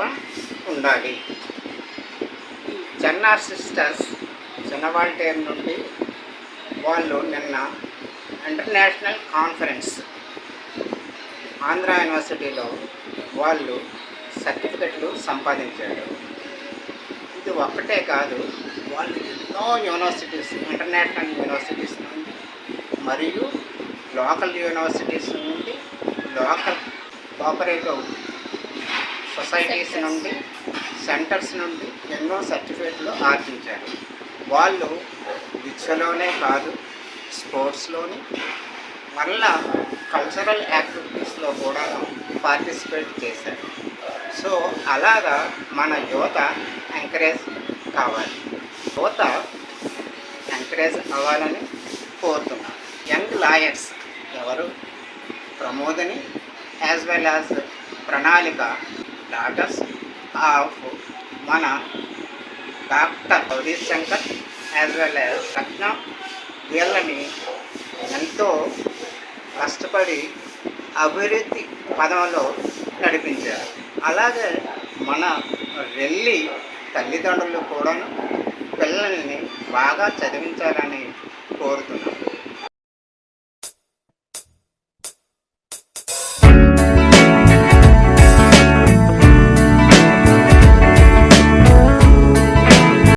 మనస్తత్వం ఉండాలి. చెన్నా సిస్టర్స్ చిన్నవాల్టేరు నుండి వాళ్ళు నిన్న ఇంటర్నేషనల్ కాన్ఫరెన్స్ ఆంధ్ర యూనివర్సిటీలో వాళ్ళు సర్టిఫికెట్లు సంపాదించారు. ఇది ఒక్కటే కాదు, వాళ్ళు ఎన్నో యూనివర్సిటీస్, ఇంటర్నేషనల్ యూనివర్సిటీస్ నుండి మరియు లోకల్ యూనివర్సిటీస్ నుండి, లోకల్ కోఆపరేటివ్ సొసైటీస్ నుండి, సెంటర్స్ నుండి ఎన్నో సర్టిఫికెట్లు ఆర్జించారు. వాళ్ళు విద్యలోనే కాదు, స్పోర్ట్స్లోని మళ్ళా కల్చరల్ యాక్టివిటీస్లో కూడా పార్టిసిపేట్ చేశారు. సో అలాగా మన యువత ఎంకరేజ్ కావాలి, యువత ఎంకరేజ్ అవ్వాలని కోరుతున్నాను. యంగ్ లాయర్స్ ఎవరు? Pramodini as well as Pranalika, daughters of మన doctor Harish Shankar as well as Ratna, వీళ్ళని ఎంతో కష్టపడి అభివృద్ధి పదంలో నడిపించారు. అలాగే మన రెల్లి తల్లిదండ్రులు కూడాను పిల్లల్ని బాగా చదివించాలని కోరుతున్నాను.